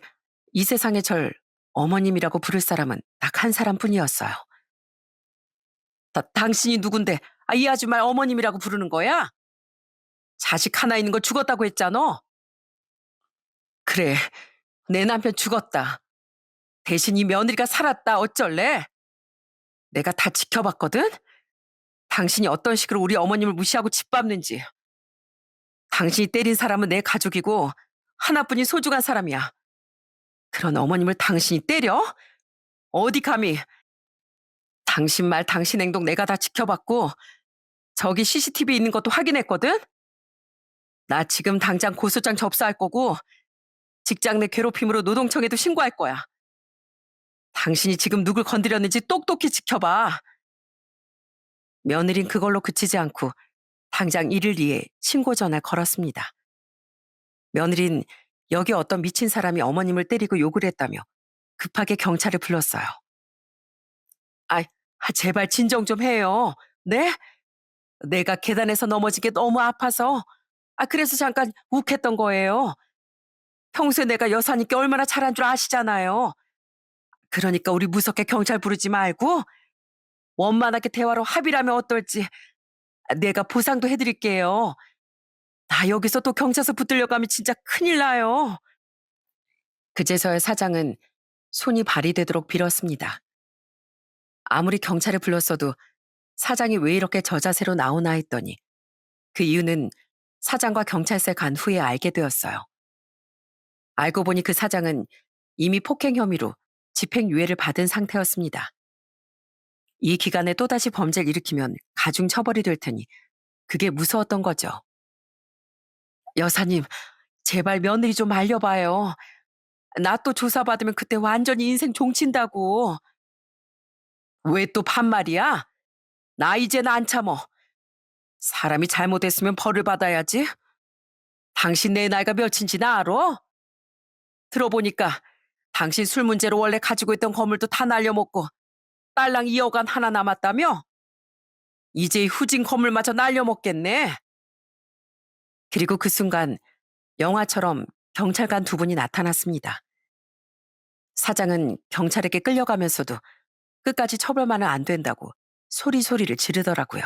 이 세상에 절 어머님이라고 부를 사람은 딱 한 사람뿐이었어요. 당신이 누군데 이 아줌마를 어머님이라고 부르는 거야? 자식 하나 있는 거 죽었다고 했잖아. 그래, 내 남편 죽었다. 대신 이 며느리가 살았다. 어쩔래? 내가 다 지켜봤거든? 당신이 어떤 식으로 우리 어머님을 무시하고 짓밟는지. 당신이 때린 사람은 내 가족이고 하나뿐인 소중한 사람이야. 그런 어머님을 당신이 때려? 어디 감히. 당신 말 당신 행동 내가 다 지켜봤고 저기 CCTV 있는 것도 확인했거든? 나 지금 당장 고소장 접수할 거고 직장 내 괴롭힘으로 노동청에도 신고할 거야. 당신이 지금 누굴 건드렸는지 똑똑히 지켜봐. 며느린 그걸로 그치지 않고 당장 1일 뒤에 신고 전화를 걸었습니다. 며느린 여기 어떤 미친 사람이 어머님을 때리고 욕을 했다며 급하게 경찰을 불렀어요. 아, 제발 진정 좀 해요. 네? 내가 계단에서 넘어진 게 너무 아파서 그래서 잠깐 욱했던 거예요. 평소에 내가 여사님께 얼마나 잘한 줄 아시잖아요. 그러니까 우리 무섭게 경찰 부르지 말고 원만하게 대화로 합의를 하면 어떨지. 내가 보상도 해드릴게요. 나 여기서 또 경찰서 붙들려고 하면 진짜 큰일 나요. 그제서야 사장은 손이 발이 되도록 빌었습니다. 아무리 경찰을 불렀어도 사장이 왜 이렇게 저자세로 나오나 했더니 그 이유는 사장과 경찰서에 간 후에 알게 되었어요. 알고 보니 그 사장은 이미 폭행 혐의로 집행유예를 받은 상태였습니다. 이 기간에 또다시 범죄를 일으키면 가중 처벌이 될 테니 그게 무서웠던 거죠. 여사님, 제발 며느리 좀 알려봐요. 나 또 조사받으면 그때 완전히 인생 종친다고. 왜 또 반말이야? 나 이젠 안 참어. 사람이 잘못했으면 벌을 받아야지. 당신 내 나이가 몇인지 나 알아? 들어보니까 당신 술 문제로 원래 가지고 있던 건물도 다 날려먹고 딸랑 2억 원 하나 남았다며? 이제 이 후진 건물마저 날려먹겠네. 그리고 그 순간 영화처럼 경찰관 두 분이 나타났습니다. 사장은 경찰에게 끌려가면서도 끝까지 처벌만은 안 된다고 소리소리를 지르더라고요.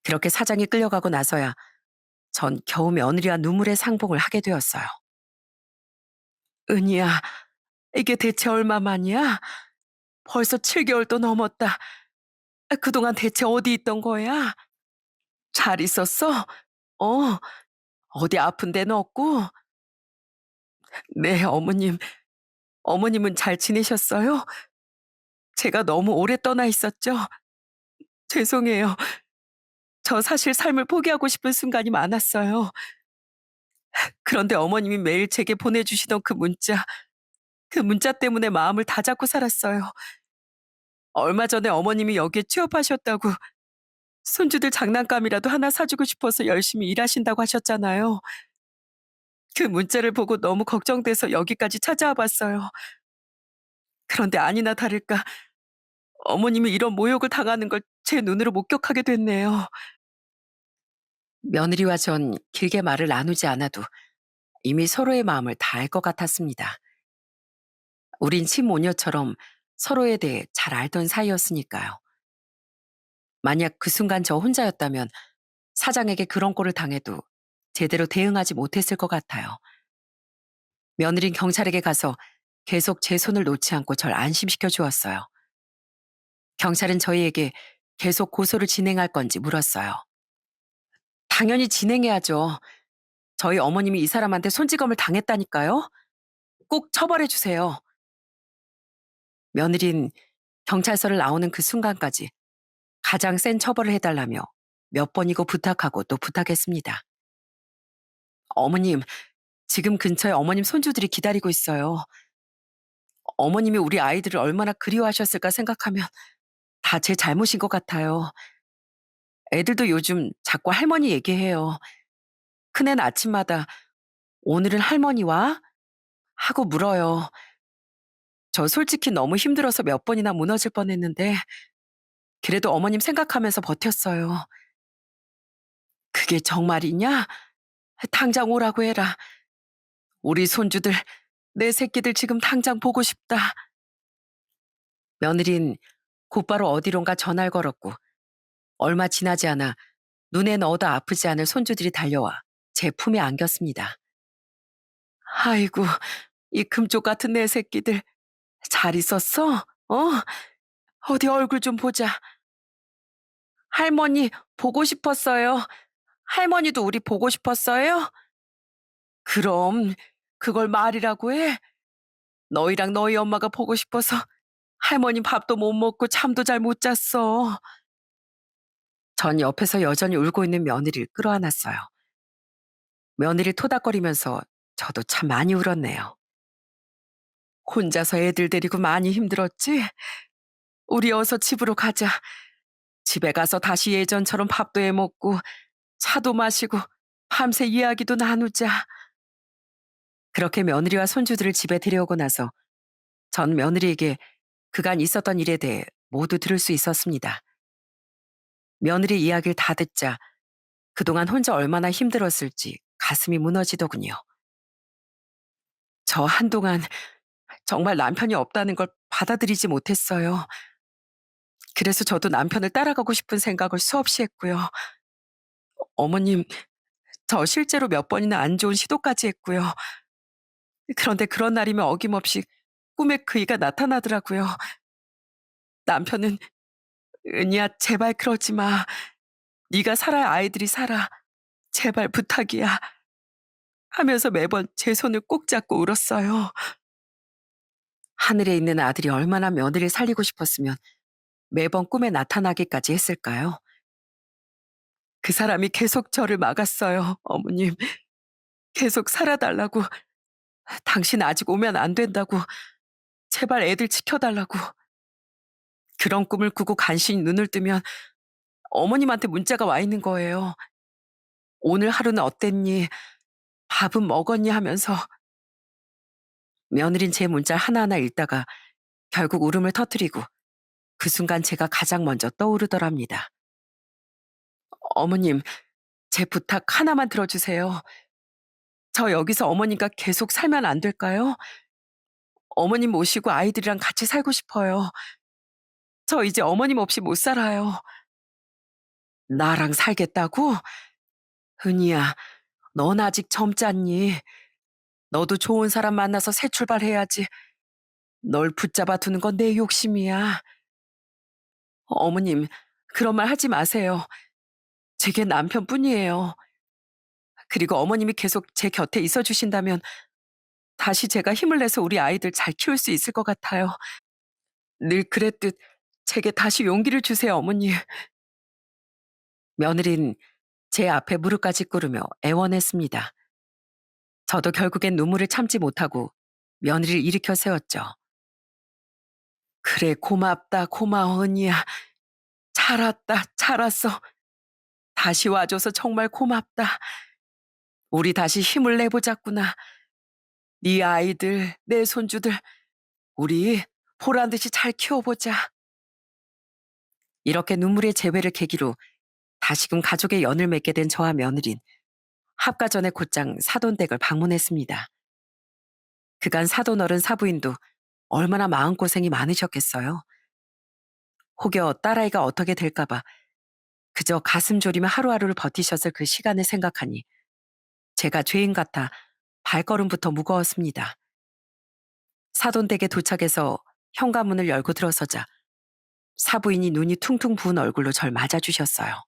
그렇게 사장이 끌려가고 나서야 전 겨우 며느리와 눈물의 상봉을 하게 되었어요. 은희야, 이게 대체 얼마만이야? 벌써 7개월도 넘었다. 그동안 대체 어디 있던 거야? 잘 있었어? 어, 어디 아픈 데는 없고? 네, 어머님. 어머님은 잘 지내셨어요? 제가 너무 오래 떠나 있었죠? 죄송해요. 저 사실 삶을 포기하고 싶은 순간이 많았어요. 그런데 어머님이 매일 제게 보내주시던 그 문자 때문에 마음을 다 잡고 살았어요. 얼마 전에 어머님이 여기에 취업하셨다고 손주들 장난감이라도 하나 사주고 싶어서 열심히 일하신다고 하셨잖아요. 그 문자를 보고 너무 걱정돼서 여기까지 찾아와 봤어요. 그런데 아니나 다를까 어머님이 이런 모욕을 당하는 걸 제 눈으로 목격하게 됐네요. 며느리와 전 길게 말을 나누지 않아도 이미 서로의 마음을 다 알 것 같았습니다. 우린 친모녀처럼 서로에 대해 잘 알던 사이였으니까요. 만약 그 순간 저 혼자였다면 사장에게 그런 꼴을 당해도 제대로 대응하지 못했을 것 같아요. 며느린 경찰에게 가서 계속 제 손을 놓지 않고 절 안심시켜 주었어요. 경찰은 저희에게 계속 고소를 진행할 건지 물었어요. 당연히 진행해야죠. 저희 어머님이 이 사람한테 손찌검을 당했다니까요. 꼭 처벌해 주세요. 며느린 경찰서를 나오는 그 순간까지 가장 센 처벌을 해달라며 몇 번이고 부탁하고 또 부탁했습니다. 어머님, 지금 근처에 어머님 손주들이 기다리고 있어요. 어머님이 우리 아이들을 얼마나 그리워하셨을까 생각하면 다 제 잘못인 것 같아요. 애들도 요즘 자꾸 할머니 얘기해요. 큰애는 아침마다 오늘은 할머니 와? 하고 물어요. 저 솔직히 너무 힘들어서 몇 번이나 무너질 뻔했는데 그래도 어머님 생각하면서 버텼어요. 그게 정말이냐? 당장 오라고 해라. 우리 손주들, 내 새끼들 지금 당장 보고 싶다. 며느린 곧바로 어디론가 전화를 걸었고 얼마 지나지 않아 눈에 넣어도 아프지 않을 손주들이 달려와 제 품에 안겼습니다. 아이고, 이 금쪽 같은 내 새끼들 잘 있었어? 어디 얼굴 좀 보자. 할머니 보고 싶었어요. 할머니도 우리 보고 싶었어요? 그럼 그걸 말이라고 해? 너희랑 너희 엄마가 보고 싶어서 할머니 밥도 못 먹고 잠도 잘 못 잤어. 전 옆에서 여전히 울고 있는 며느리를 끌어안았어요. 며느리 토닥거리면서 저도 참 많이 울었네요. 혼자서 애들 데리고 많이 힘들었지? 우리 어서 집으로 가자. 집에 가서 다시 예전처럼 밥도 해 먹고 차도 마시고 밤새 이야기도 나누자. 그렇게 며느리와 손주들을 집에 데려오고 나서 전 며느리에게 그간 있었던 일에 대해 모두 들을 수 있었습니다. 며느리 이야기를 다 듣자 그동안 혼자 얼마나 힘들었을지 가슴이 무너지더군요. 저 한동안 정말 남편이 없다는 걸 받아들이지 못했어요. 그래서 저도 남편을 따라가고 싶은 생각을 수없이 했고요. 어머님, 저 실제로 몇 번이나 안 좋은 시도까지 했고요. 그런데 그런 날이면 어김없이 꿈에 그이가 나타나더라고요. 남편은 "은희야 제발 그러지 마. 네가 살아야 아이들이 살아. 제발 부탁이야." 하면서 매번 제 손을 꼭 잡고 울었어요. 하늘에 있는 아들이 얼마나 며느리를 살리고 싶었으면 매번 꿈에 나타나기까지 했을까요? 그 사람이 계속 저를 막았어요, 어머님. 계속 살아달라고, 당신 아직 오면 안 된다고, 제발 애들 지켜달라고. 그런 꿈을 꾸고 간신히 눈을 뜨면 어머님한테 문자가 와 있는 거예요. "오늘 하루는 어땠니? 밥은 먹었니?" 하면서. 며느린 제 문자 하나하나 읽다가 결국 울음을 터뜨리고 그 순간 제가 가장 먼저 떠오르더랍니다. "어머님, 제 부탁 하나만 들어주세요. 저 여기서 어머님과 계속 살면 안 될까요? 어머님 모시고 아이들이랑 같이 살고 싶어요. 저 이제 어머님 없이 못 살아요." "나랑 살겠다고? 은희야, 넌 아직 젊잖니. 너도 좋은 사람 만나서 새 출발해야지. 널 붙잡아 두는 건 내 욕심이야." 어머님, 그런 말 하지 마세요. 제게 남편뿐이에요. 그리고 어머님이 계속 제 곁에 있어 주신다면 다시 제가 힘을 내서 우리 아이들 잘 키울 수 있을 것 같아요. 늘 그랬듯 제게 다시 용기를 주세요, 어머니. 며느린 제 앞에 무릎까지 꿇으며 애원했습니다. 저도 결국엔 눈물을 참지 못하고 며느리를 일으켜 세웠죠. "그래, 고맙다, 고마워, 언니야. 잘 왔다, 잘 왔어. 다시 와줘서 정말 고맙다. 우리 다시 힘을 내보자꾸나. 네 아이들, 내 손주들, 우리 보란 듯이 잘 키워보자." 이렇게 눈물의 재회를 계기로 다시금 가족의 연을 맺게 된 저와 며느린 합가 전에 곧장 사돈댁을 방문했습니다. 그간 사돈 어른 사부인도 얼마나 마음고생이 많으셨겠어요. 혹여 딸아이가 어떻게 될까봐 그저 가슴 졸이며 하루하루를 버티셨을 그 시간을 생각하니 제가 죄인 같아 발걸음부터 무거웠습니다. 사돈댁에 도착해서 현관문을 열고 들어서자 사부인이 눈이 퉁퉁 부은 얼굴로 절 맞아주셨어요.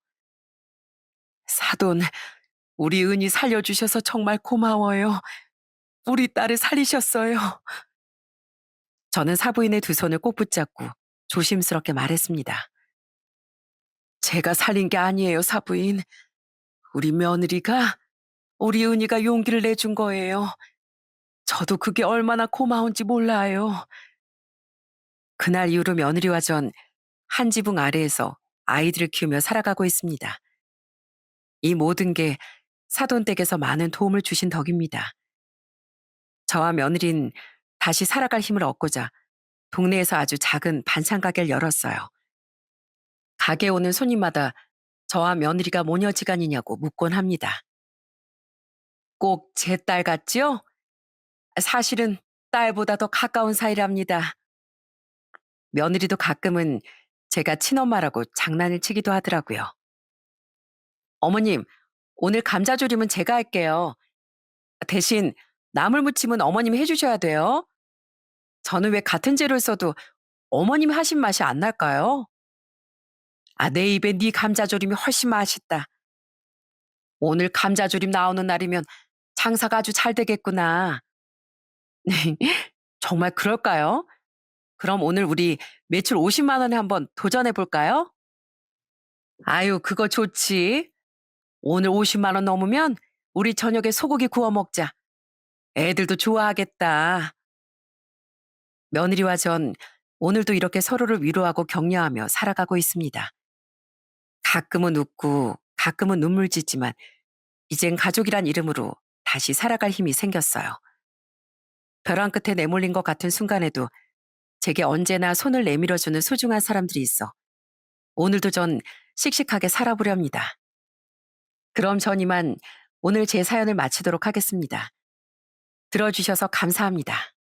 "사돈, 우리 은희 살려주셔서 정말 고마워요. 우리 딸을 살리셨어요." 저는 사부인의 두 손을 꼭 붙잡고 조심스럽게 말했습니다. "제가 살린 게 아니에요, 사부인. 우리 며느리가, 우리 은희가 용기를 내준 거예요. 저도 그게 얼마나 고마운지 몰라요." 그날 이후로 며느리와 전 한 지붕 아래에서 아이들을 키우며 살아가고 있습니다. 이 모든 게 사돈댁에서 많은 도움을 주신 덕입니다. 저와 며느린 다시 살아갈 힘을 얻고자 동네에서 아주 작은 반찬 가게를 열었어요. 가게에 오는 손님마다 저와 며느리가 모녀지간이냐고 묻곤 합니다. "꼭 제 딸 같지요?" "사실은 딸보다 더 가까운 사이랍니다." 며느리도 가끔은 제가 친엄마라고 장난을 치기도 하더라고요. "어머님, 오늘 감자조림은 제가 할게요. 대신 나물무침은 어머님이 해주셔야 돼요. 저는 왜 같은 재료를 써도 어머님이 하신 맛이 안 날까요?" 내 입에 네 감자조림이 훨씬 맛있다. 오늘 감자조림 나오는 날이면 장사가 아주 잘 되겠구나." 정말 그럴까요? 그럼 오늘 우리 매출 50만 원에 한번 도전해 볼까요? 아유, 그거 좋지. 오늘 50만 원 넘으면 우리 저녁에 소고기 구워 먹자. 애들도 좋아하겠다. 며느리와 전 오늘도 이렇게 서로를 위로하고 격려하며 살아가고 있습니다. 가끔은 웃고 가끔은 눈물 짓지만 이젠 가족이란 이름으로 다시 살아갈 힘이 생겼어요. 벼랑 끝에 내몰린 것 같은 순간에도 제게 언제나 손을 내밀어주는 소중한 사람들이 있어 오늘도 전 씩씩하게 살아보렵니다. 그럼 전 이만 오늘 제 사연을 마치도록 하겠습니다. 들어주셔서 감사합니다.